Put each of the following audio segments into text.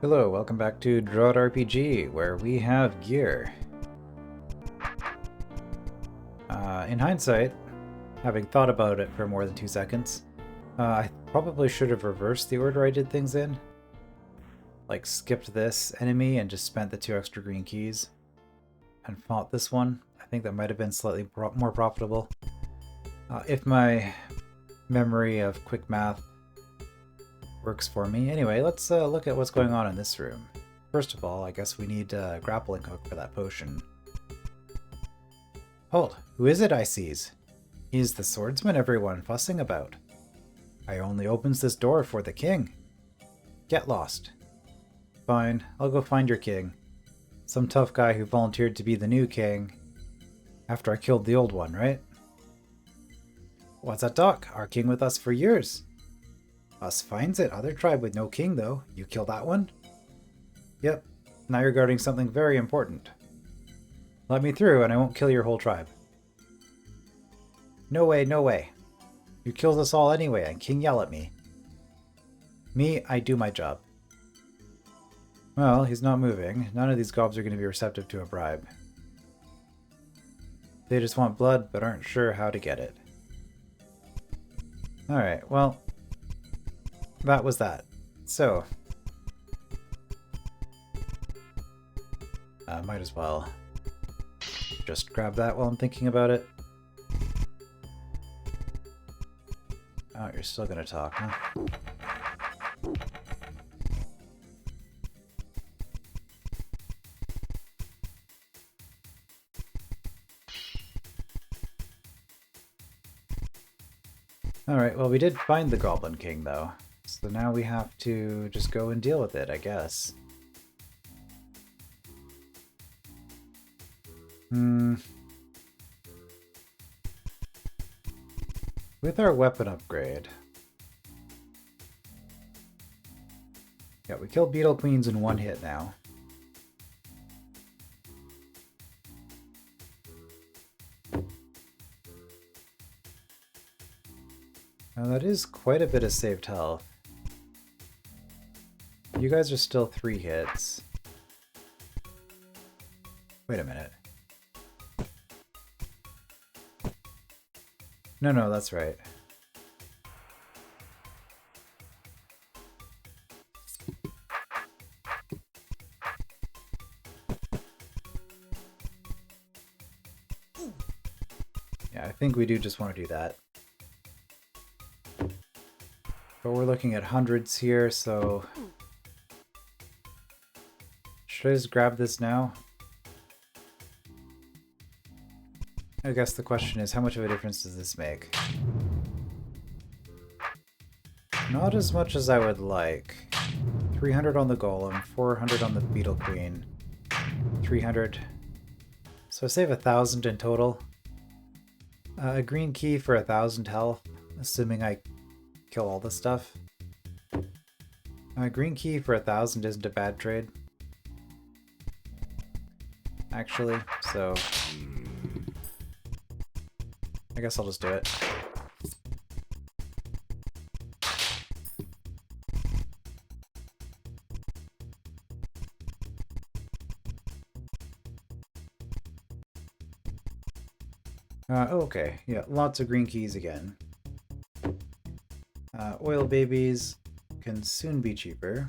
Hello, welcome back to DROD RPG, where we have gear. In hindsight, having thought about it for more than 2 seconds, I probably should have reversed the order I did things in. Like, skipped this enemy and just spent the 2 extra green keys. And fought this one. I think that might have been slightly more profitable. If my memory of quick math works for me. Anyway, let's look at what's going on in this room. First of all, I guess we need a grappling hook for that potion. Hold, who is it I sees? He's the swordsman everyone fussing about. I only opens this door for the king. Get lost. Fine, I'll go find your king. Some tough guy who volunteered to be the new king. After I killed the old one, right? What's that talk? Our king with us for years. Us finds it. Other tribe with no king, though. You kill that one? Yep. Now you're guarding something very important. Let me through and I won't kill your whole tribe. No way, no way. You killed us all anyway and king yell at me. Me, I do my job. Well, he's not moving. None of these gobs are going to be receptive to a bribe. They just want blood, but aren't sure how to get it. Alright, well, that was that. So, might as well just grab that while I'm thinking about it. Oh, you're still gonna talk, huh? Alright, well we did find the Goblin King though. So now we have to just go and deal with it, I guess. With our weapon upgrade. Yeah, we killed Beetle Queens in one hit now. Now that is quite a bit of saved health. You guys are still 3 hits. Wait a minute. No, that's right. Yeah, I think we do just want to do that. But we're looking at hundreds here, so... Should I just grab this now? I guess the question is, how much of a difference does this make? Not as much as I would like. 300 on the Golem, 400 on the Beetle Queen, 300. So I save 1,000 in total. A green key for 1,000 health, assuming I kill all this stuff. A green key for 1,000 isn't a bad trade. Actually, so... I guess I'll just do it. Okay, yeah, lots of green keys again. Oil babies can soon be cheaper.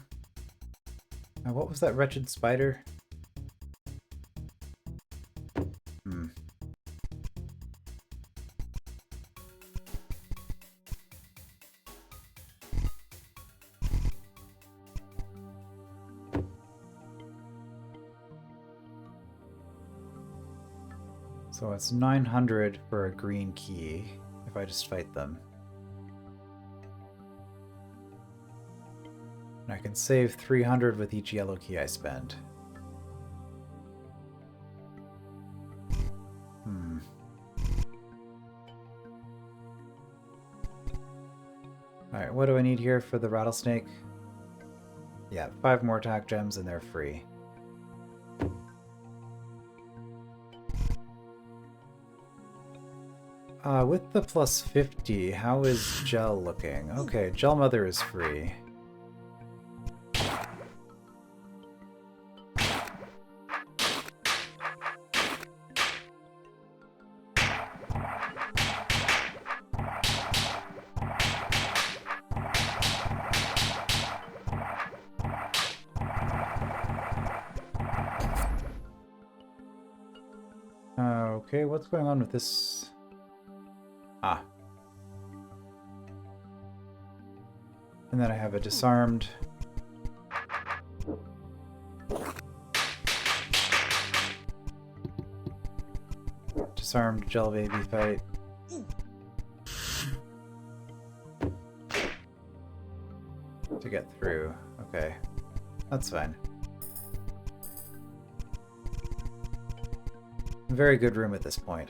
What was that wretched spider? So it's 900 for a green key, if I just fight them. And I can save 300 with each yellow key I spend. Alright, what do I need here for the rattlesnake? Yeah, 5 more attack gems and they're free. With the plus 50, how is Gel looking? Okay, Gel Mother is free. Okay, what's going on with this? Ah. And then I have a disarmed... Disarmed gel baby fight. To get through. Okay. That's fine. Very good room at this point.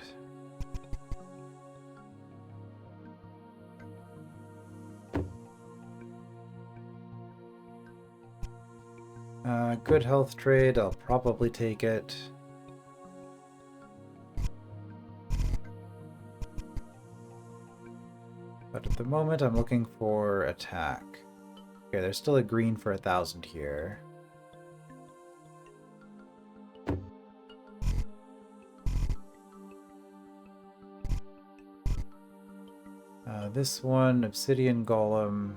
Good health trade, I'll probably take it. But at the moment I'm looking for attack. Okay, there's still a green for 1,000 here. This one, Obsidian Golem.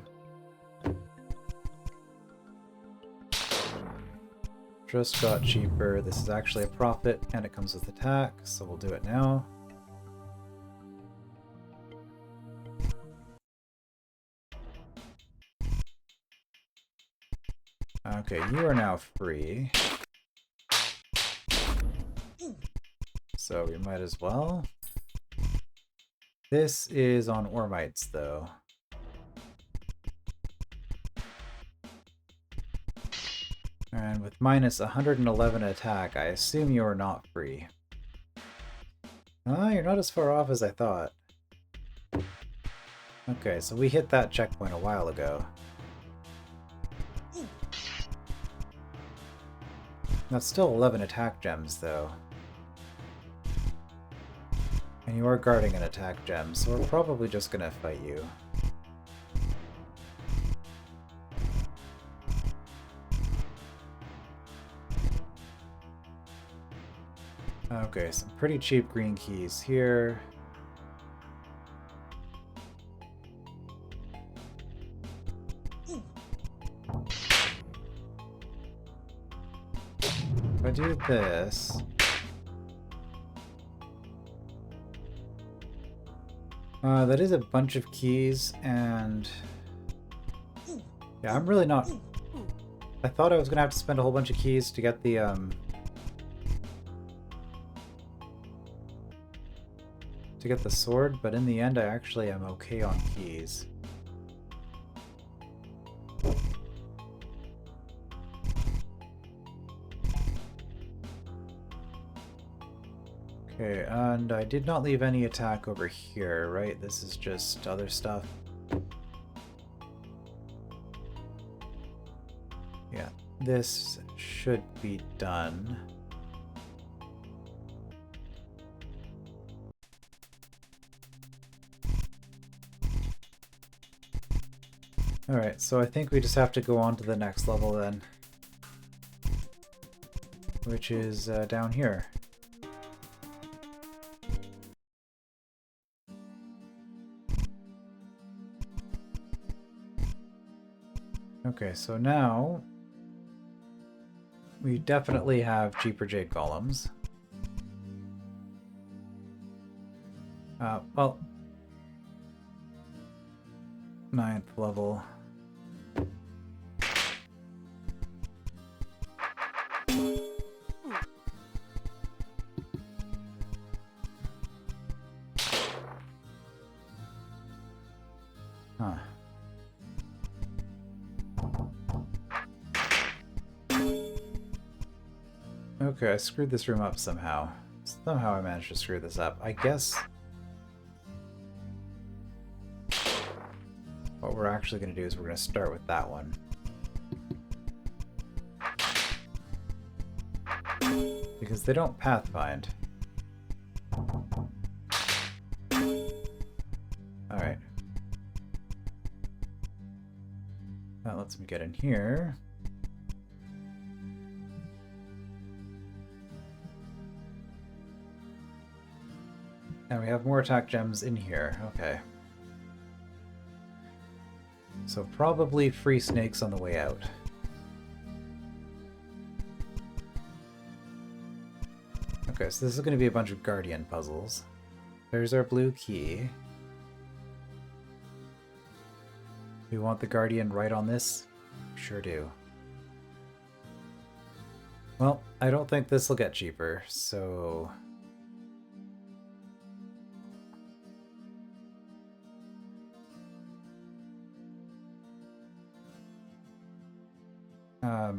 Just got cheaper. This is actually a profit, and it comes with attack, so we'll do it now. Okay, you are now free. So we might as well. This is on Ormites, though. And with minus 111 attack, I assume you are not free. Ah, you're not as far off as I thought. Okay, so we hit that checkpoint a while ago. That's still 11 attack gems, though. And you are guarding an attack gem, so we're probably just gonna fight you. Okay, some pretty cheap green keys here. If I do this... that is a bunch of keys, and... Yeah, I'm really not... I thought I was gonna have to spend a whole bunch of keys to get the, to get the sword, but in the end I actually am okay on keys. Okay, and I did not leave any attack over here, right? This is just other stuff. Yeah, this should be done. Alright, so I think we just have to go on to the next level then. Which is down here. Okay, so now we definitely have cheaper jade golems. Well, 9th level. Huh. Okay, I screwed this room up somehow. Somehow I managed to screw this up. I guess what we're actually going to do is we're going to start with that one. Because they don't pathfind. Alright. That lets me get in here. And we have more attack gems in here. Okay. So probably free snakes on the way out. Okay, so this is going to be a bunch of Guardian puzzles. There's our blue key. We want the Guardian right on this? Sure do. Well, I don't think this will get cheaper, so...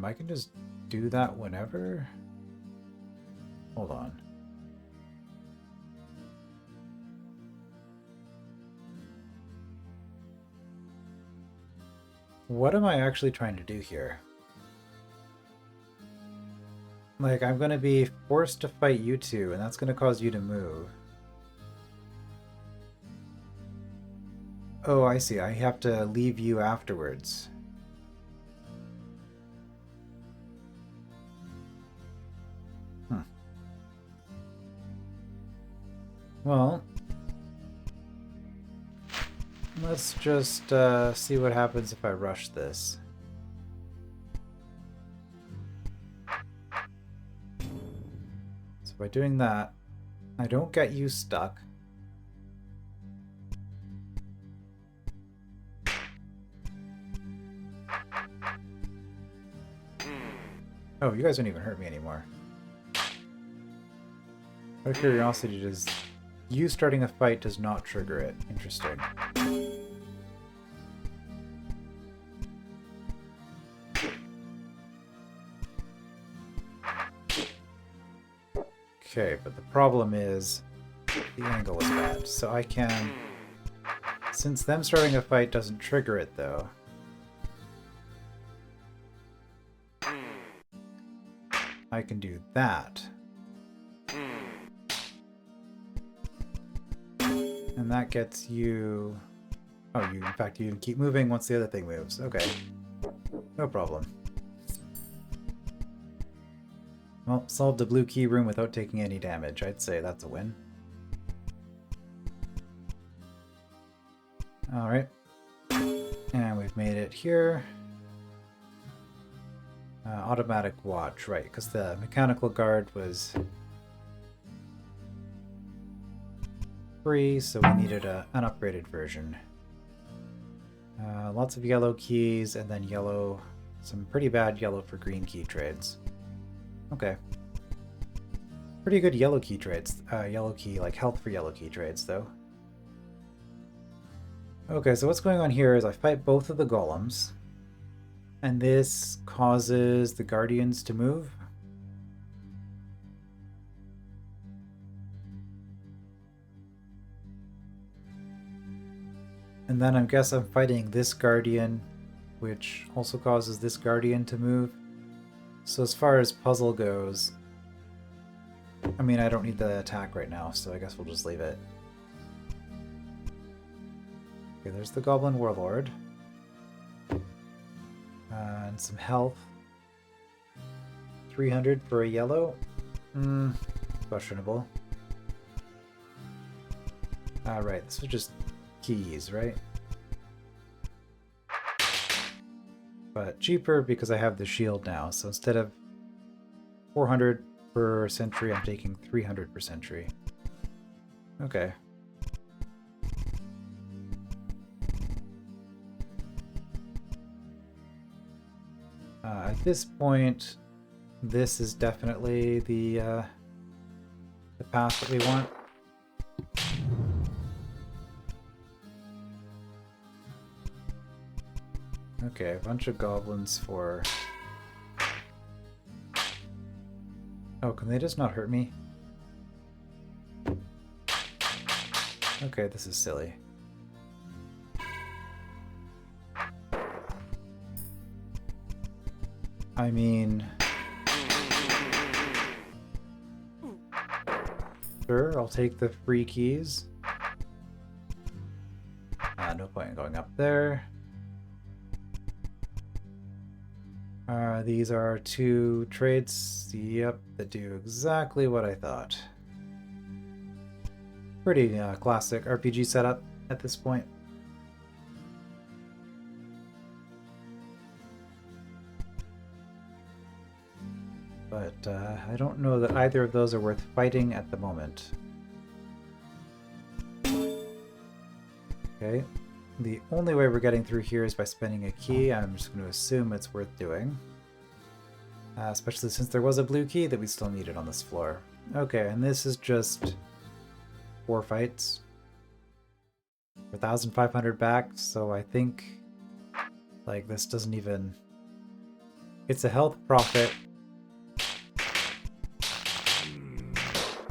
I can just do that whenever? Hold on. What am I actually trying to do here? Like, I'm gonna be forced to fight you two, and that's gonna cause you to move. Oh, I see. I have to leave you afterwards. Well, let's just see what happens if I rush this. So by doing that, I don't get you stuck. Oh, you guys don't even hurt me anymore. Out of curiosity, does you starting a fight does not trigger it? Interesting. Okay, but the problem is the angle is bad. So I can... Since them starting a fight doesn't trigger it, though... I can do that. And that gets you... Oh, you, in fact, you can keep moving once the other thing moves. Okay. No problem. Well, solved the blue key room without taking any damage. I'd say that's a win. Alright. And we've made it here. Automatic watch, right, because the mechanical guard was free, so we needed an upgraded version. Lots of yellow keys, and then yellow, some pretty bad yellow for green key trades. Okay. Pretty good yellow key trades. Yellow key, like health for yellow key trades, though. Okay, so what's going on here is I fight both of the golems, and this causes the guardians to move. And then I guess I'm fighting this guardian, which also causes this guardian to move. So as far as puzzle goes, I mean, I don't need the attack right now, so I guess we'll just leave it. Okay, there's the Goblin Warlord. And some health. 300 for a yellow? Questionable. Right, this was just keys, right? But cheaper because I have the shield now, so instead of 400 per century, I'm taking 300 per century. Okay. At this point, this is definitely the path that we want. Okay, a bunch of goblins for... Oh, can they just not hurt me? Okay, this is silly. I mean... Sure, I'll take the free keys. No point in going up there. These are two trades, yep, that do exactly what I thought. Pretty classic RPG setup at this point. but I don't know that either of those are worth fighting at the moment. Okay, the only way we're getting through here is by spending a key. I'm just going to assume it's worth doing. Especially since there was a blue key that we still needed on this floor. Okay, and this is just 4 fights. 1,500 back, so I think like this doesn't even... It's a health profit.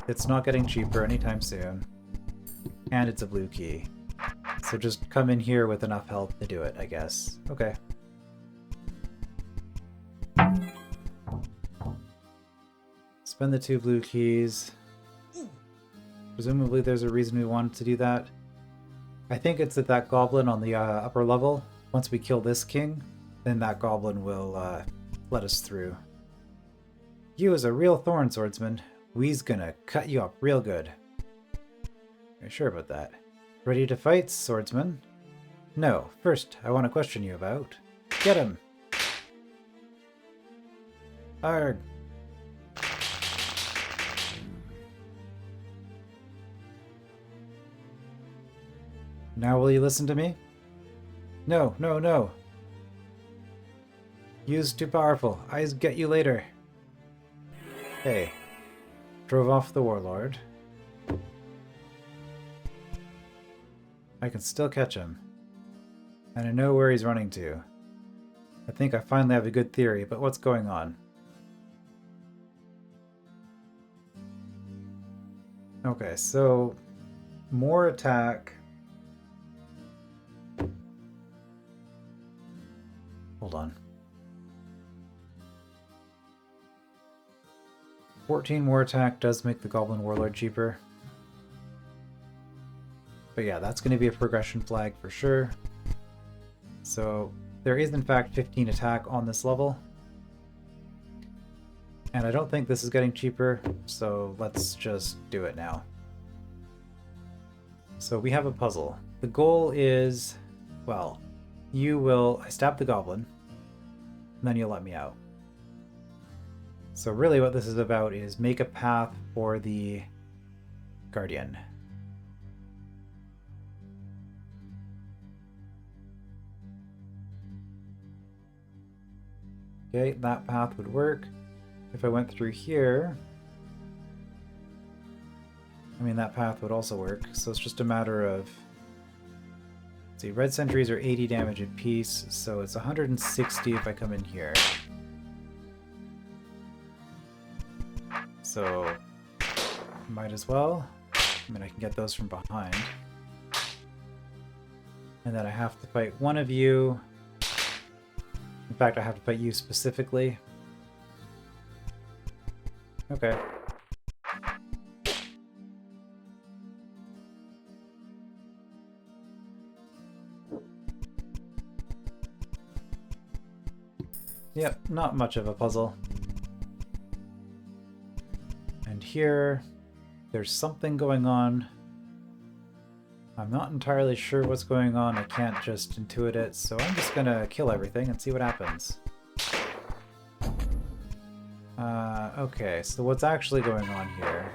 It's not getting cheaper anytime soon. And it's a blue key. So just come in here with enough health to do it, I guess. Okay. Spend the 2 blue keys. Presumably there's a reason we wanted to do that. I think it's that goblin on the upper level. Once we kill this king, then that goblin will let us through. You as a real thorn swordsman, we's gonna cut you up real good. Are you sure about that? Ready to fight, swordsman? No, first I want to question you about... Get him! Arg! Now will you listen to me? No, no, no! You's too powerful. I's get you later. Hey. Drove off the warlord. I can still catch him. And I know where he's running to. I think I finally have a good theory, but what's going on? Okay, so... more attack... Hold on. 14 more attack does make the Goblin Warlord cheaper. But yeah, that's going to be a progression flag for sure. So there is in fact 15 attack on this level. And I don't think this is getting cheaper, so let's just do it now. So we have a puzzle. The goal is, well, I stab the goblin, and then you'll let me out. So really what this is about is make a path for the guardian. Okay, that path would work. If I went through here, I mean that path would also work, so it's just a matter of... See, red sentries are 80 damage a piece, so it's 160 if I come in here. So, might as well. I mean, I can get those from behind. And then I have to fight one of you. In fact, I have to fight you specifically. Okay. Yep, not much of a puzzle. And here, there's something going on. I'm not entirely sure what's going on. I can't just intuit it, so I'm just gonna kill everything and see what happens. Okay, so what's actually going on here?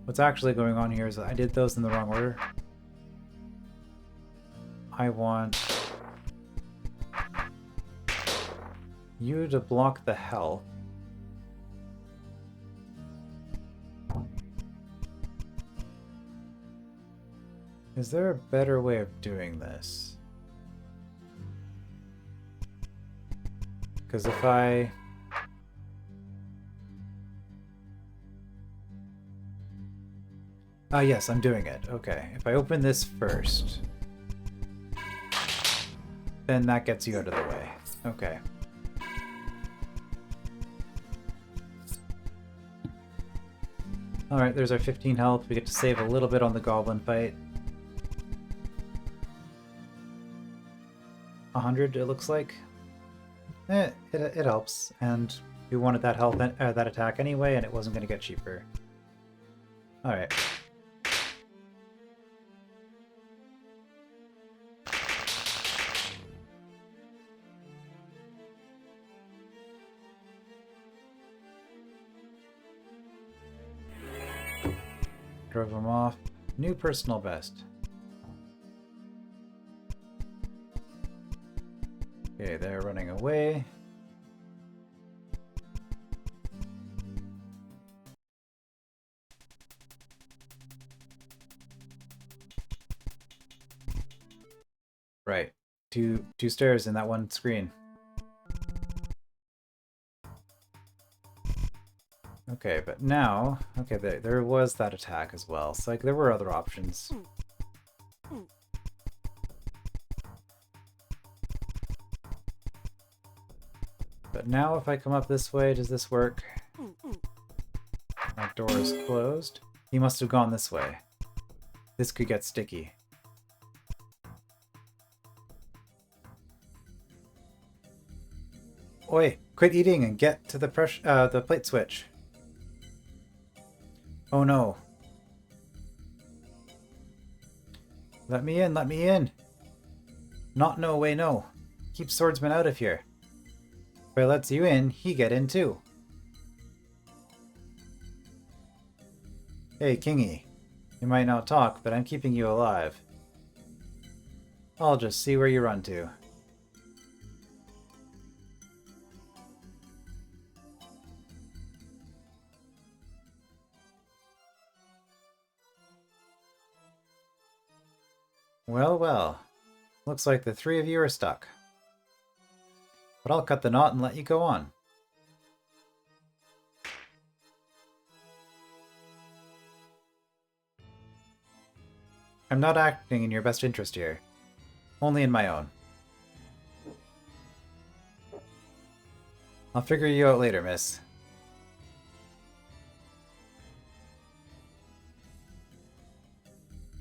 What's actually going on here is that I did those in the wrong order. I want you to block the health. Is there a better way of doing this? Because if I... Ah, yes, I'm doing it. Okay, if I open this first, then that gets you out of the way. Okay. Alright, there's our 15 health. We get to save a little bit on the goblin fight. 100, it looks like. It helps, and we wanted that health, that attack anyway, and it wasn't going to get cheaper. Alright. drove them off. New personal best. Okay, they're running away. Right. Two stairs in that one screen. Okay, but now... Okay, there was that attack as well. So, like, there were other options. But now if I come up this way, does this work? That door is closed. He must have gone this way. This could get sticky. Oi! Quit eating and get to the plate switch. Oh no. Let me in, let me in! Not no way, no. Keep swordsman out of here. If I lets you in, he get in too. Hey, Kingy. You might not talk, but I'm keeping you alive. I'll just see where you run to. Well, well. Looks like the three of you are stuck. But I'll cut the knot and let you go on. I'm not acting in your best interest here. Only in my own. I'll figure you out later, miss.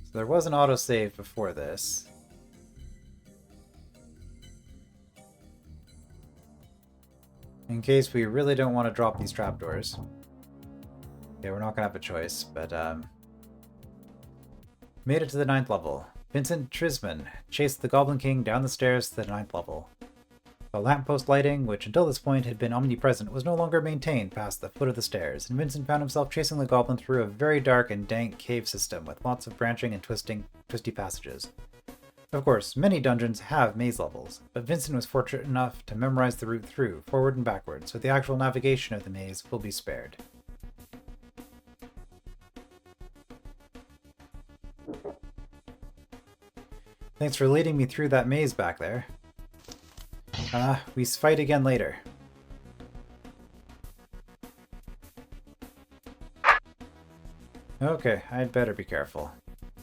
So there was an autosave before this. In case we really don't want to drop these trapdoors. Okay, we're not gonna have a choice, but made it to the 9th level. Vincent Trisman chased the Goblin King down the stairs to the 9th level. The lamppost lighting, which until this point had been omnipresent, was no longer maintained past the foot of the stairs, and Vincent found himself chasing the goblin through a very dark and dank cave system with lots of branching and twisty passages. Of course, many dungeons have maze levels, but Vincent was fortunate enough to memorize the route through, forward and backward, so the actual navigation of the maze will be spared. Thanks for leading me through that maze back there. We fight again later. Okay, I'd better be careful.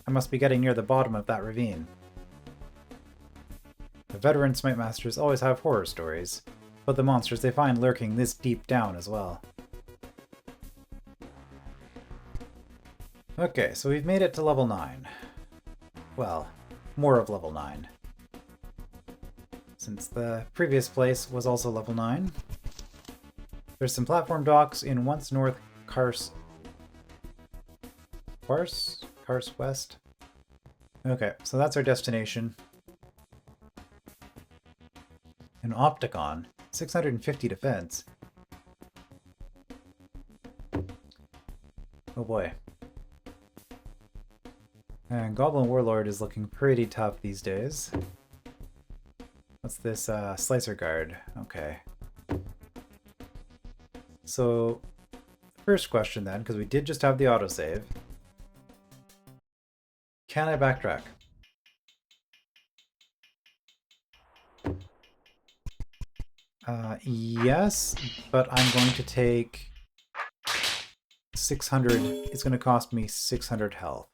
I must be getting near the bottom of that ravine. The veteran Smite Masters always have horror stories, but the monsters they find lurking this deep down as well. Okay, so we've made it to level 9. Well, more of level 9. Since the previous place was also level 9. There's some platform docks in Once North Kars West? Okay, so that's our destination. An Opticon, 650 defense. Oh boy. And Goblin Warlord is looking pretty tough these days. What's this? Slicer Guard. Okay. So, first question then, because we did just have the autosave. Can I backtrack? Yes, but I'm going to take 600. It's going to cost me 600 health.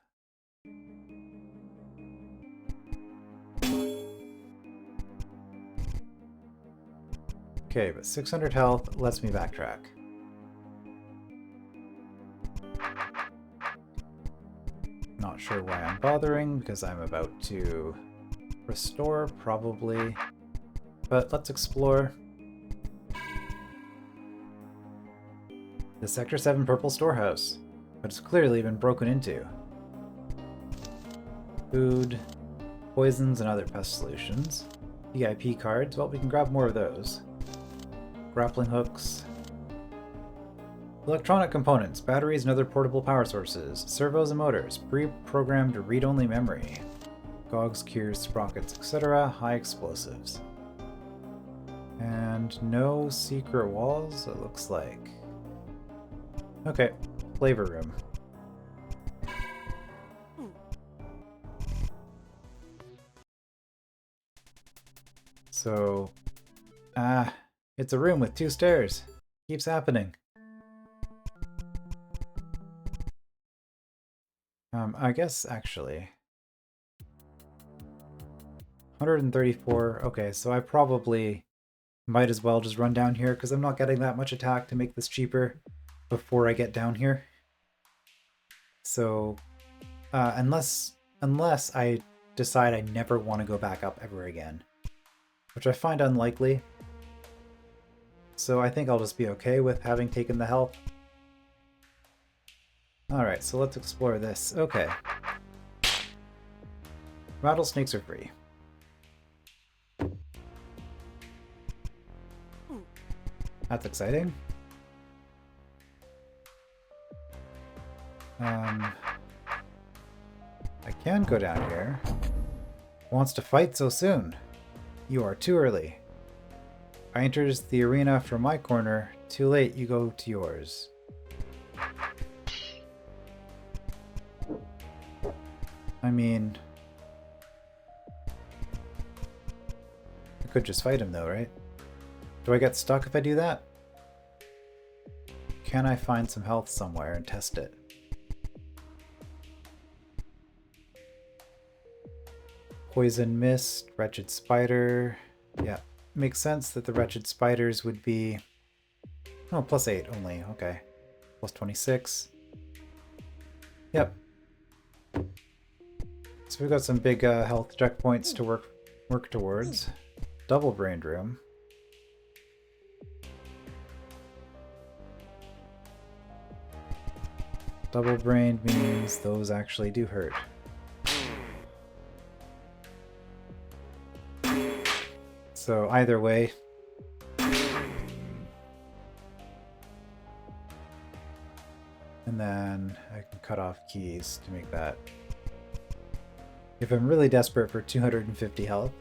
Okay, but 600 health lets me backtrack. Not sure why I'm bothering, because I'm about to restore, probably. But let's explore. The Sector 7 Purple Storehouse, but it's clearly been broken into. Food, poisons, and other pest solutions. VIP cards, well, we can grab more of those. Grappling hooks. Electronic components, batteries and other portable power sources, servos and motors, pre-programmed read-only memory, cogs, gears, sprockets, etc., high explosives. And no secret walls, it looks like. Okay, flavor room. So, it's a room with 2 stairs. Keeps happening. I guess actually. 134, okay, so I probably might as well just run down here because I'm not getting that much attack to make this cheaper before I get down here. So, unless I decide I never want to go back up ever again, which I find unlikely. So I think I'll just be okay with having taken the health. Alright, so let's explore this. Okay. Rattlesnakes are free. That's exciting. I can go down here. Wants to fight so soon. You are too early. I enters the arena from my corner. Too late, you go to yours. I mean... I could just fight him though, right? Do I get stuck if I do that? Can I find some health somewhere and test it? Poison Mist, Wretched Spider... Yeah, makes sense that the Wretched Spiders would be... Oh, +8 only, okay. +26. Yep. So we've got some big health checkpoints to work towards. Double Brained Room. Double Brained means those actually do hurt. So either way, and then I can cut off keys to make that. If I'm really desperate for 250 health,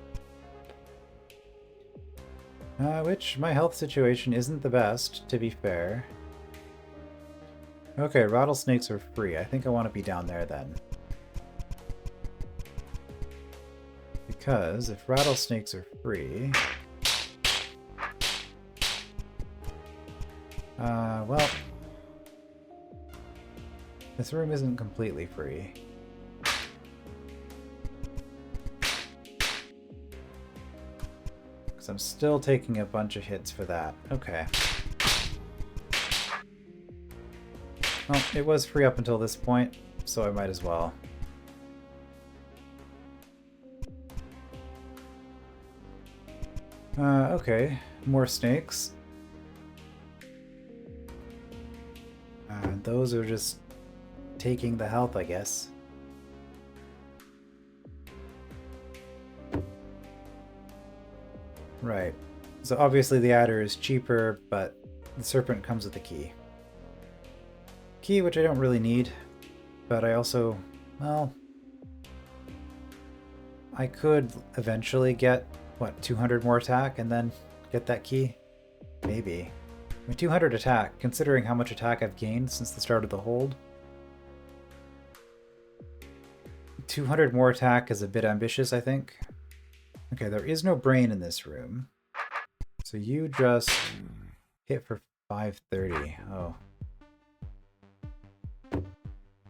which my health situation isn't the best, to be fair. Okay, rattlesnakes are free. I think I want to be down there then. Because if rattlesnakes are free... well... This room isn't completely free. Because I'm still taking a bunch of hits for that. Okay. Well, it was free up until this point, so I might as well. Okay, more snakes. Those are just taking the health, I guess. Right. So obviously the adder is cheaper, but the serpent comes with a key. Key, which I don't really need, but I also, well, I could eventually get, what, 200 more attack and then get that key? Maybe. I mean, 200 attack, considering how much attack I've gained since the start of the hold. 200 more attack is a bit ambitious, I think. Okay, there is no brain in this room. So you just hit for 530. Oh.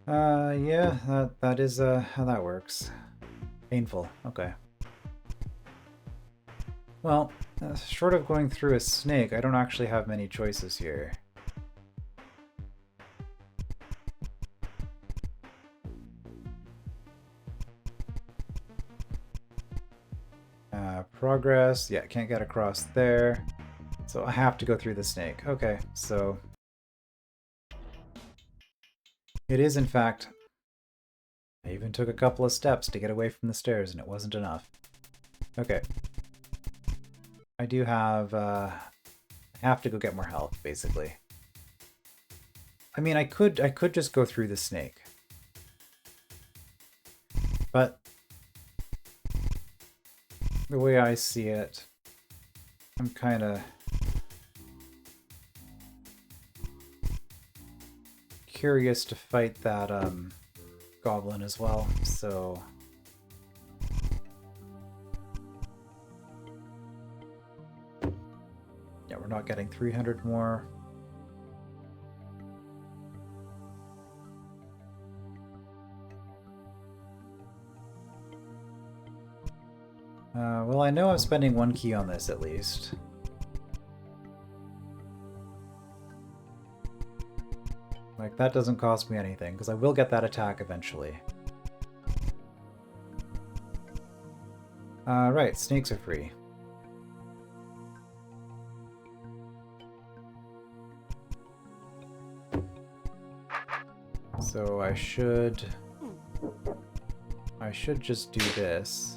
Yeah, that is how that works. Painful. Okay. Well, short of going through a snake, I don't actually have many choices here. Progress. Yeah, can't get across there. So I have to go through the snake. Okay, so... It is, in fact... I even took a couple of steps to get away from the stairs, and it wasn't enough. Okay. I do have... I have to go get more health, basically. I mean, I could just go through the snake. But the way I see it, I'm kind of curious to fight that goblin as well, so yeah, we're not getting 300 more. Well, I know I'm spending 1 key on this at least. Like, that doesn't cost me anything, because I will get that attack eventually. Right, snakes are free. So I should just do this.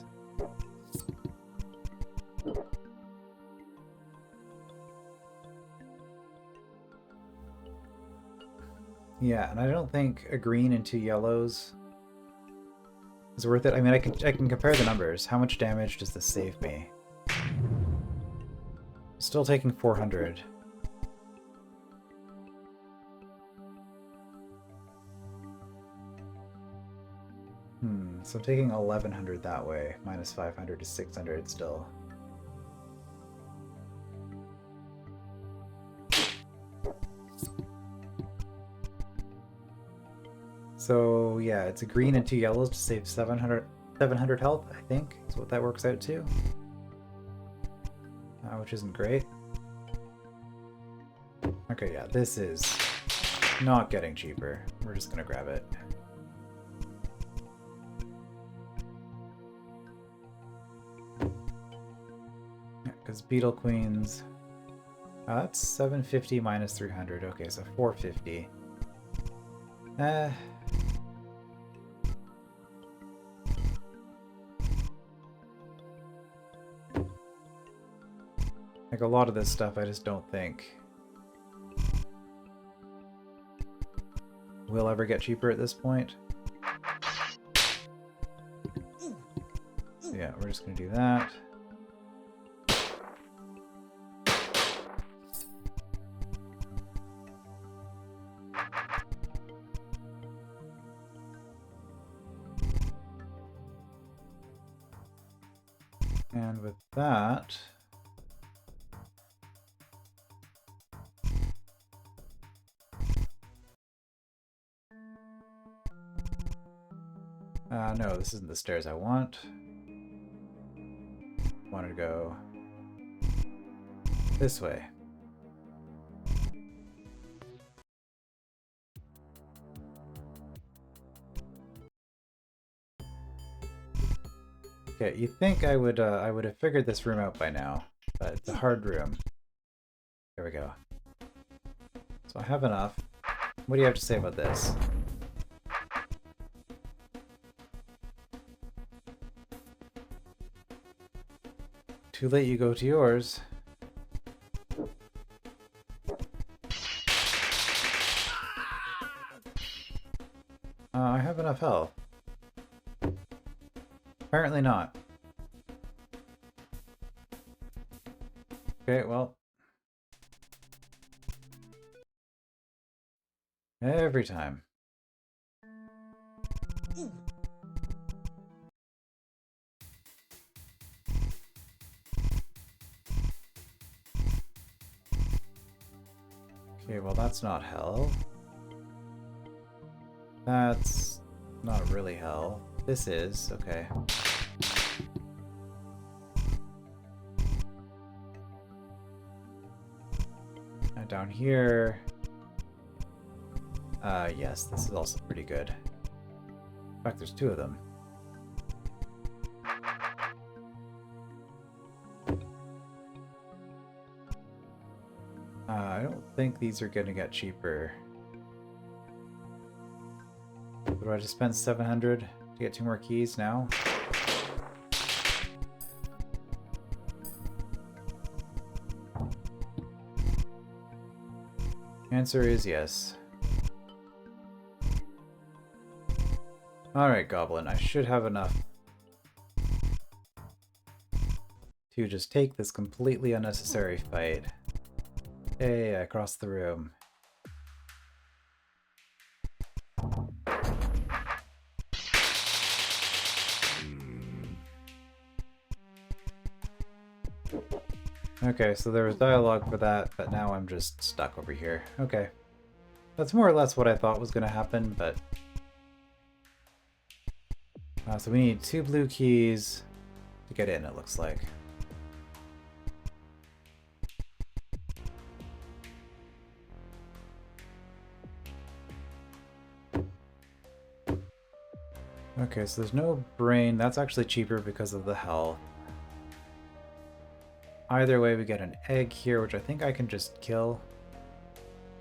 Yeah, and I don't think a green and 2 yellows is worth it. I mean, I can compare the numbers. How much damage does this save me? Still taking 400. So I'm taking 1100 that way. Minus 500 is 600 still. So yeah, it's a green and 2 yellows to save 700 health, I think, is what that works out to. Which isn't great. Okay, yeah, this is not getting cheaper. We're just gonna grab it. Yeah, because Beetle Queens... that's 750 minus 300. Okay, so 450. Like, a lot of this stuff I just don't think will ever get cheaper at this point. So yeah, we're just gonna do that. And with that, no, this isn't the stairs I want. I wanted to go this way. Okay, you'd think I would have figured this room out by now, but it's a hard room. There we go. So I have enough. What do you have to say about this? Too late, you go to yours. I have enough health. Apparently not. Okay, well. Every time. Okay, well that's not hell. That's not really hell. This is, okay. And down here... yes, this is also pretty good. In fact, there's 2 of them. I don't think these are gonna get cheaper. Do I just spend 700 to get 2 more keys now? Answer is yes. Alright, Goblin, I should have enough to just take this completely unnecessary fight. Hey, I crossed the room. Okay, so there was dialogue for that, but now I'm just stuck over here. Okay. That's more or less what I thought was going to happen, but... so we need 2 blue keys to get in, it looks like. Okay, so there's no brain. That's actually cheaper because of the health. Either way, we get an egg here, which I think I can just kill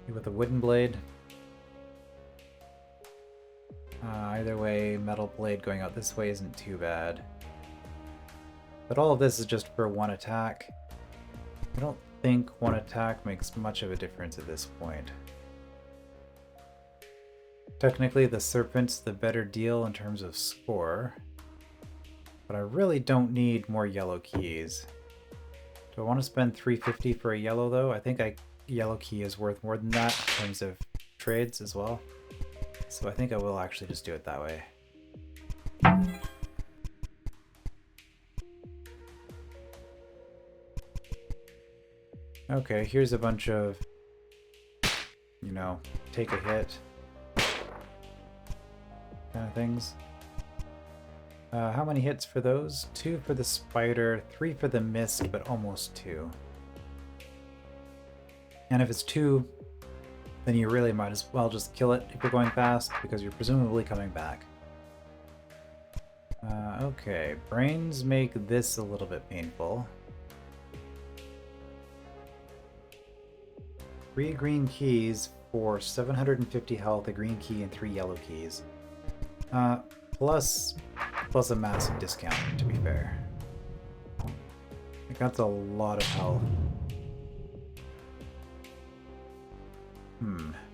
with a wooden blade. Either way, metal blade going out this way isn't too bad. But all of this is just for 1 attack. I don't think 1 attack makes much of a difference at this point. Technically, the Serpent's the better deal in terms of score. But I really don't need more yellow keys. Do I want to spend 350 for a yellow, though? I think a yellow key is worth more than that in terms of trades as well. So I think I will actually just do it that way. Okay, here's a bunch of, you know, take a hit kind of things. How many hits for those? 2 for the spider, 3 for the mist, but almost 2. And if it's 2, then you really might as well just kill it if you're going fast, because you're presumably coming back. Okay, brains make this a little bit painful. 3 green keys for 750 health, a green key, and 3 yellow keys. Plus a massive discount, to be fair. I think that's a lot of health.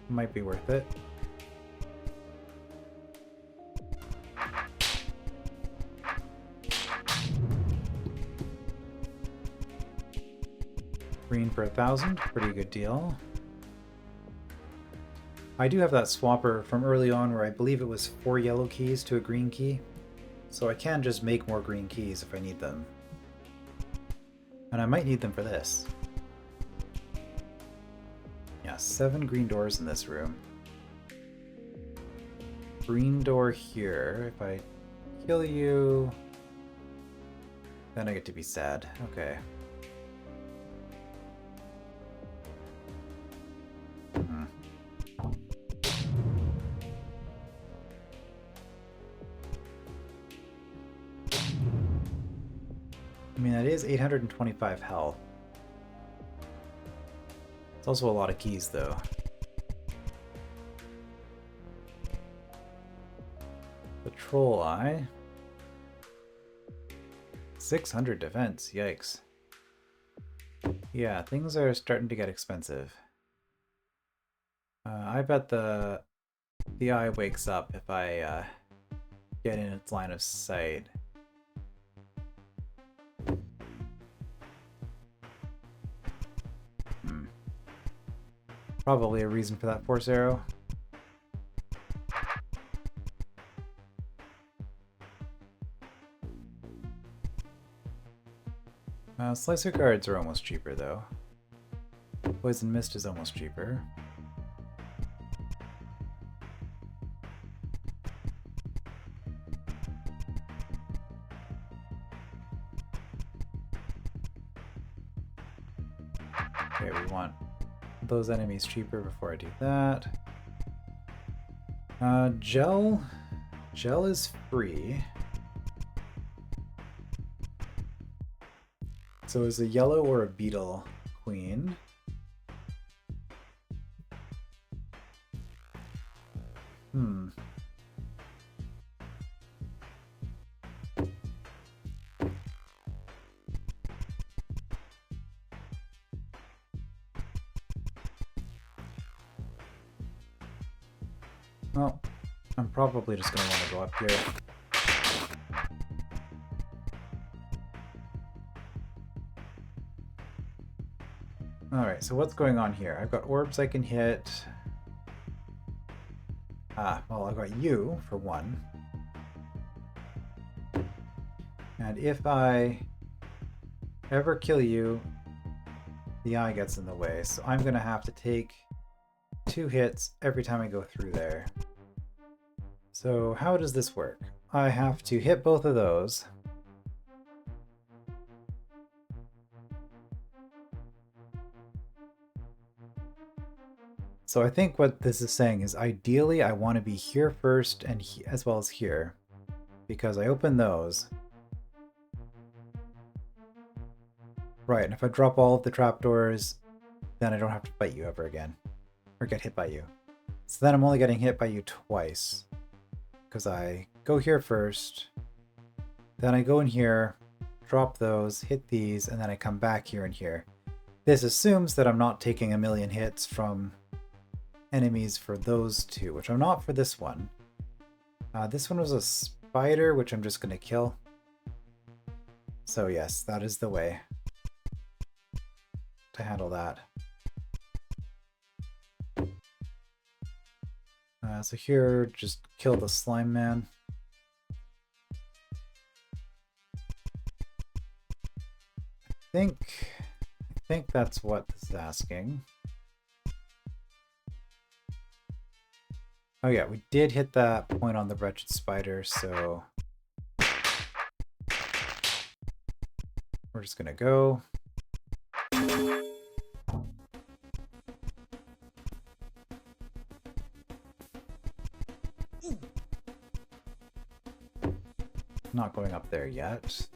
Might be worth it. Green for 1,000, pretty good deal. I do have that swapper from early on where I believe it was 4 yellow keys to a green key, so I can just make more green keys if I need them. And I might need them for this. Yeah, 7 green doors in this room. Green door here. If I kill you, then I get to be sad. Okay. I mean, that is 825 health. It's also a lot of keys, though. The troll eye. 600 defense, yikes. Yeah, things are starting to get expensive. I bet the eye wakes up if I get in its line of sight. Probably a reason for that force arrow. Slicer guards are almost cheaper, though. Poison mist is almost cheaper. Okay, we want those enemies cheaper before I do that. Gel. Gel is free. So is a yellow or a beetle queen? Well, I'm probably just going to want to go up here. Alright, so what's going on here? I've got orbs I can hit. Well, I've got you, for one. And if I ever kill you, the eye gets in the way. So I'm going to have to take 2 hits every time I go through there. So how does this work? I have to hit both of those. So I think what this is saying is ideally I want to be here first and as well as here, because I open those. Right, and if I drop all of the trapdoors, then I don't have to fight you ever again, or get hit by you. So then I'm only getting hit by you twice, because I go here first, then I go in here, drop those, hit these, and then I come back here and here. This assumes that I'm not taking a million hits from enemies for those two, which I'm not for this one. This one was a spider, which I'm just going to kill. So yes, that is the way to handle that. So here, just kill the slime man. I think that's what this is asking. Oh yeah, we did hit that point on the wretched spider, so we're just gonna go. Not going up there yet.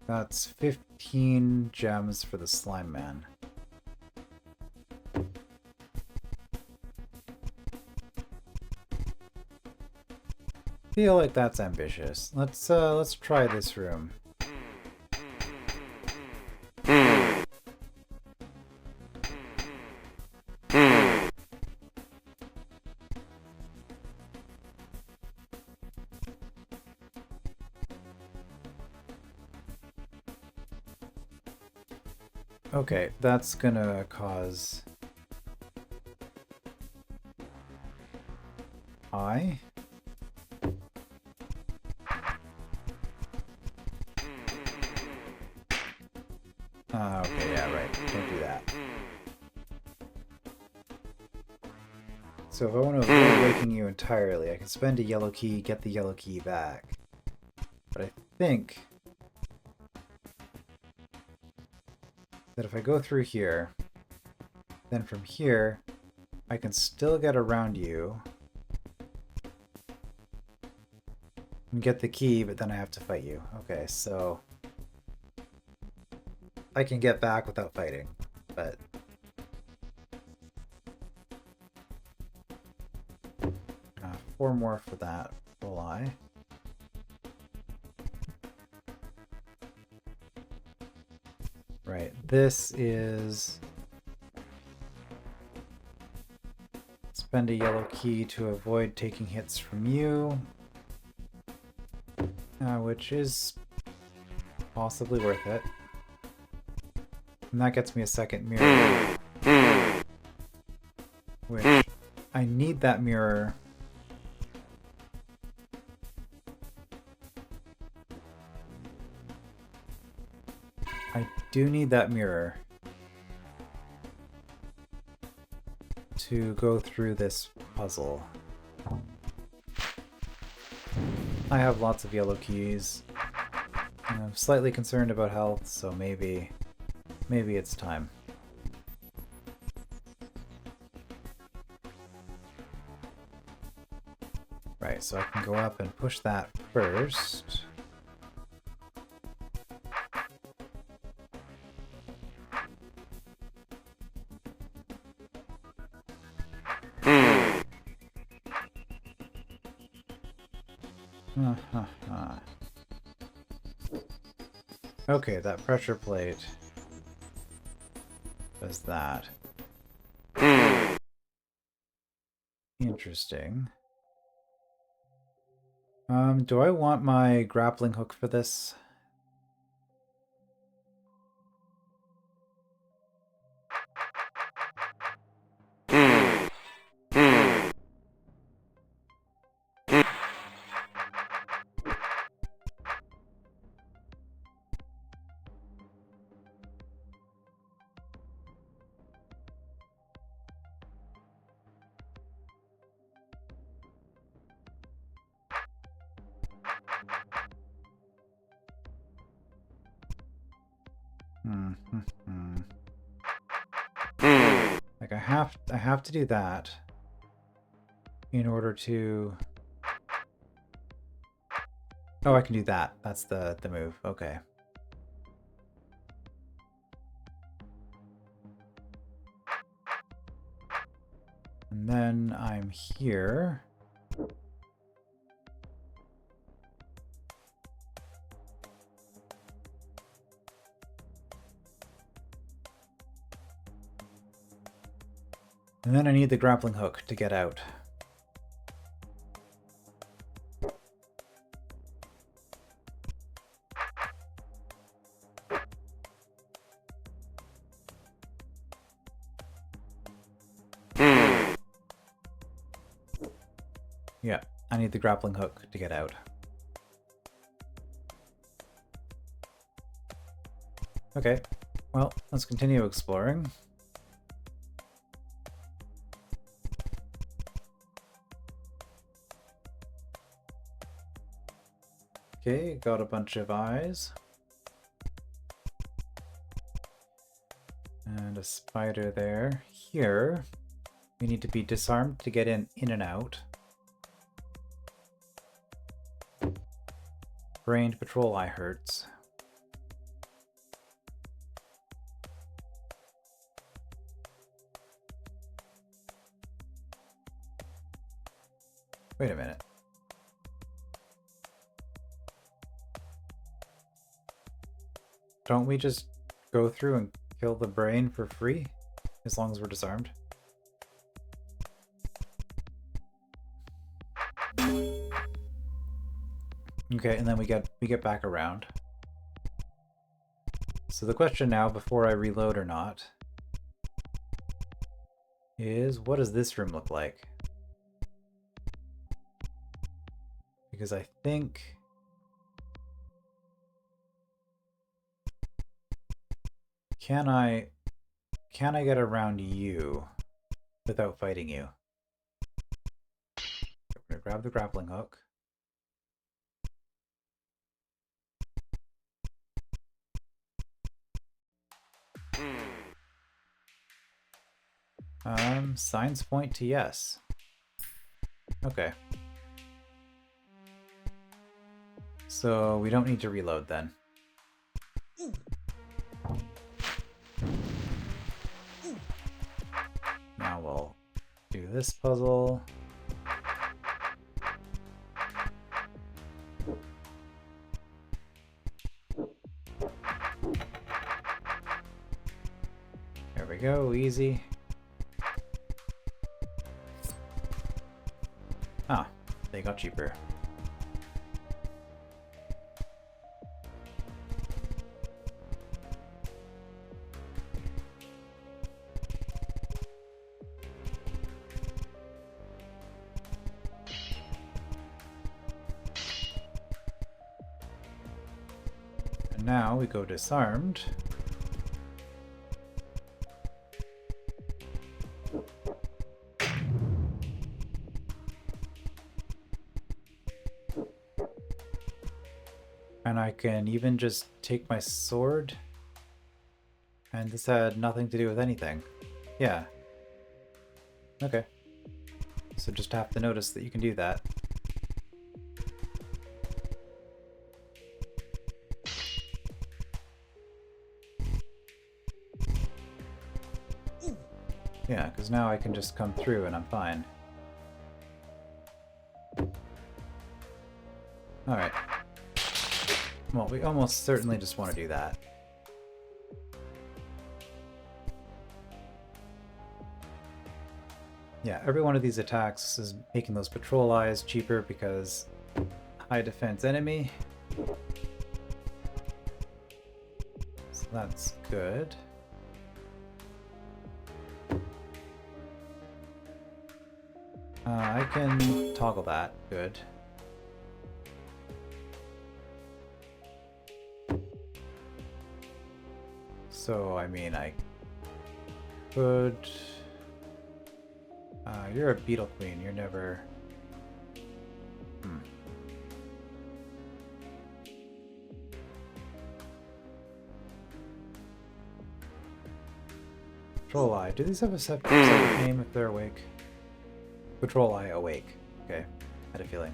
That's 15 gems for the slime man. Feel like that's ambitious. Let's try this room. Okay, that's gonna cause I. Okay, yeah, right. Don't do that. So if I want to avoid waking you entirely, I can spend a yellow key, get the yellow key back. But I think that if I go through here, then from here, I can still get around you and get the key, but then I have to fight you. Okay, so I can get back without fighting, but 4 more for that will I. Right, this is spend a yellow key to avoid taking hits from you, which is possibly worth it. And that gets me a second mirror, which I need that mirror. I do need that mirror to go through this puzzle. I have lots of yellow keys, and I'm slightly concerned about health, so maybe it's time. Right, so I can go up and push that first. Okay, that pressure plate does that. Interesting. Do I want my grappling hook for this? Like I have to do that in order to. Oh, I can do that. That's the move. Okay. And then I'm here. And then I need the grappling hook to get out. Yeah, I need the grappling hook to get out. Okay, well, let's continue exploring. Okay, got a bunch of eyes. And a spider there. Here, we need to be disarmed to get in and out. Brained patrol eye hurts. Wait a minute. Don't we just go through and kill the brain for free? As long as we're disarmed? Okay, and then we get back around. So the question now, before I reload or not, is what does this room look like? Because I think... Can I get around you without fighting you? I'm gonna grab the grappling hook. Signs point to yes. Okay. So we don't need to reload then. Now we'll do this puzzle. There we go, easy. Ah, they got cheaper. And now we go disarmed. And I can even just take my sword. And this had nothing to do with anything. Yeah. Okay. So just have to notice that you can do that. Yeah, because now I can just come through and I'm fine. Alright. Well, we almost certainly just want to do that. Yeah, every one of these attacks is making those patrol eyes cheaper because high defense enemy. So that's good. I can toggle that. Good. So, I mean, I could... you're a beetle queen. You're never... Patrol Eye. Do these have a separate name if they're awake? Patrol Eye awake. Okay. Had a feeling.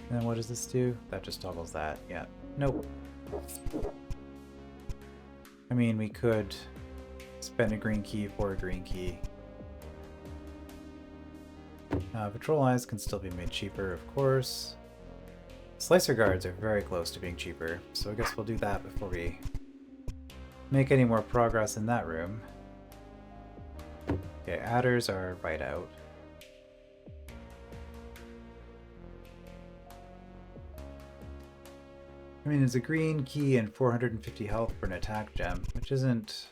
And then what does this do? That just toggles that. Yeah. Nope. I mean, we could spend a green key for a green key. Patrol Eyes can still be made cheaper, of course. Slicer Guards are very close to being cheaper, so I guess we'll do that before we make any more progress in that room. Okay, Adders are right out. I mean, it's a green key and 450 health for an attack gem, which isn't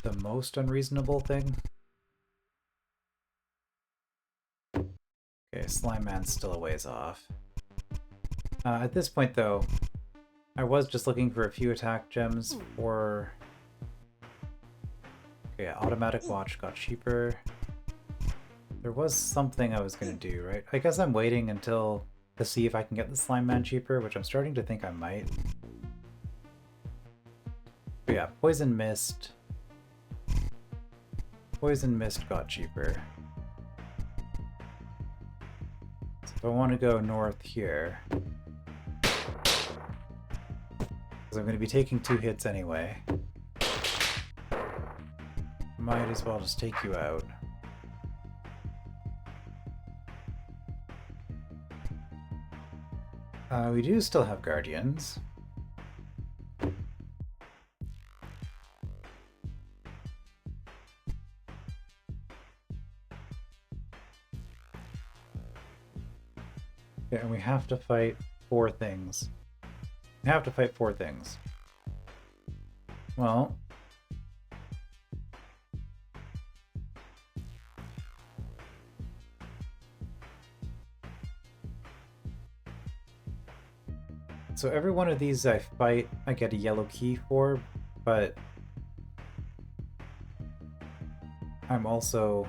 the most unreasonable thing. Okay, Slime Man's still a ways off. At this point, though, I was just looking for a few attack gems for... Okay, Automatic Watch got cheaper. There was something I was going to do, right? I guess I'm waiting until to see if I can get the Slime Man cheaper, which I'm starting to think I might. But yeah, Poison Mist. Poison Mist got cheaper. So if I want to go north here, because I'm going to be taking 2 hits anyway, might as well just take you out. We do still have Guardians. Okay, and we have to fight 4 things. We have to fight 4 things. Well... So every one of these I fight, I get a yellow key for, but I'm also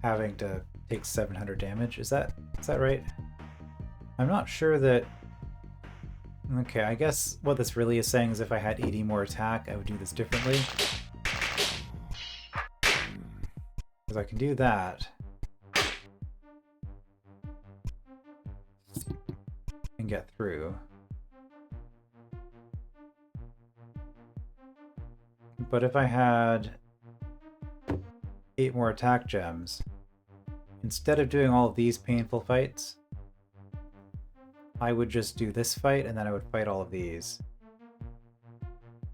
having to take 700 damage. Is that right? I'm not sure that... Okay, I guess what this really is saying is if I had 80 more attack, I would do this differently. Because I can do that. And get through. But if I had 8 more attack gems, instead of doing all of these painful fights, I would just do this fight and then I would fight all of these.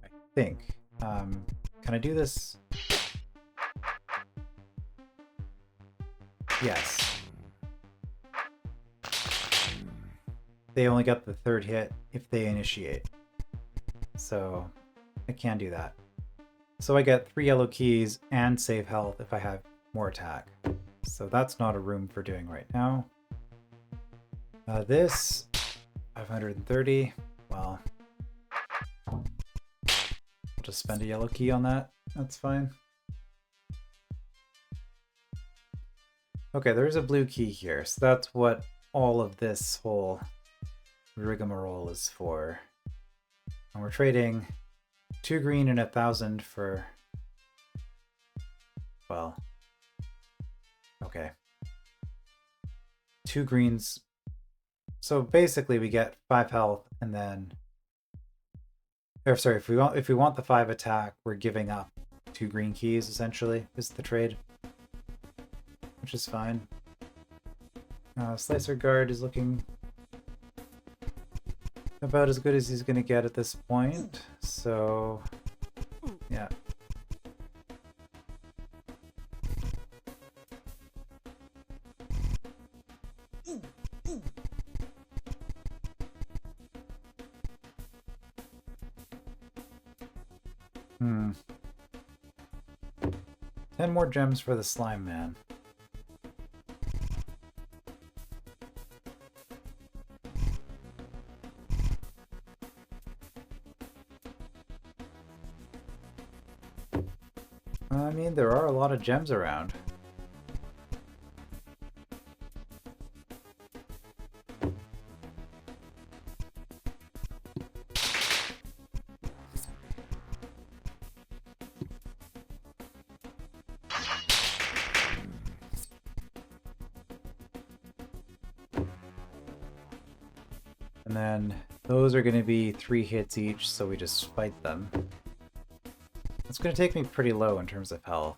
I think. Can I do this? Yes. They only get the 3rd hit if they initiate. So I can do that. So I get 3 yellow keys and save health if I have more attack. So that's not a room for doing right now. This, 530. Well, I'll just spend a yellow key on that. That's fine. Okay, there's a blue key here. So that's what all of this whole rigmarole is for. And we're trading 2 green and 1,000 for... Well... Okay. 2 greens. So basically we get 5 health and then Or sorry, if we want the 5 attack, we're giving up 2 green keys, essentially, is the trade. Which is fine. Slicer Guard is looking about as good as he's going to get at this point, so yeah. Hmm. 10 more gems for the Slime Man. I mean, there are a lot of gems around. And then those are going to be 3 hits each, so we just fight them. It's going to take me pretty low in terms of health.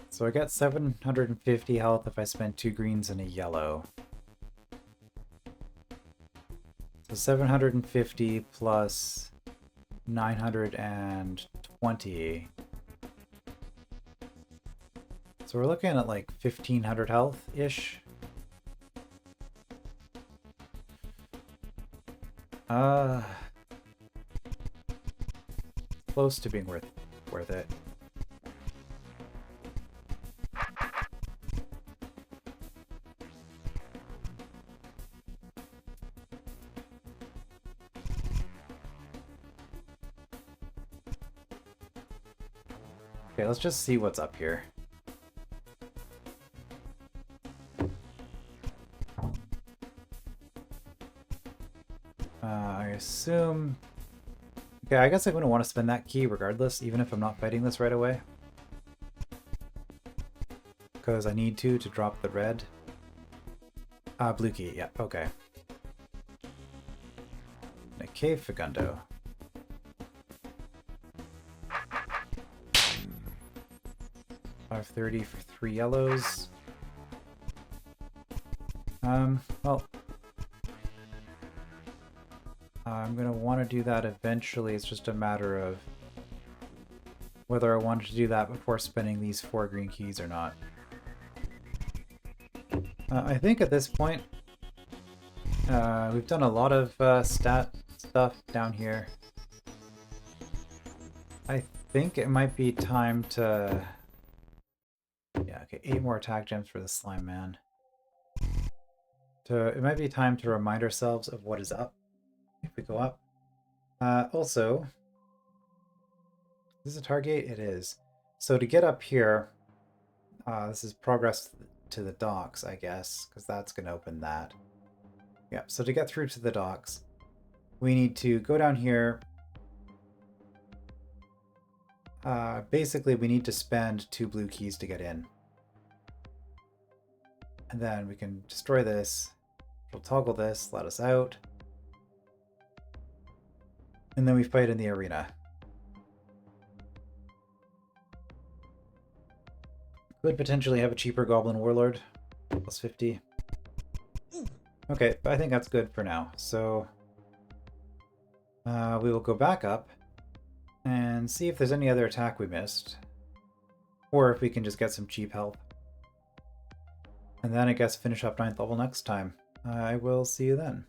So I got 750 health if I spend 2 greens and a yellow. So 750 plus 920. So we're looking at like 1500 health-ish. Close to being worth it. Okay, let's just see what's up here. I assume... Okay, I guess I'm going to want to spend that key regardless, even if I'm not fighting this right away. Because I need to drop the red. Blue key, yeah, okay. And a cave Fagundo. $5.30 for 3 yellows. Well, I'm gonna want to do that eventually. It's just a matter of whether I wanted to do that before spending these 4 green keys or not. I think at this point, we've done a lot of stat stuff down here. I think it might be time to... Yeah, okay, 8 more attack gems for the Slime Man. It might be time to remind ourselves of what is up if we go up. Also, is this a target? It is. So to get up here, this is progress to the docks, I guess, because that's going to open that. Yeah, so to get through to the docks, we need to go down here. Basically, we need to spend 2 blue keys to get in. And then we can destroy this. We'll toggle this, let us out. And then we fight in the arena. Could potentially have a cheaper Goblin Warlord. Plus 50. Okay, I think that's good for now. So we will go back up and see if there's any other attack we missed. Or if we can just get some cheap health. And then I guess finish up 9th level next time. I will see you then.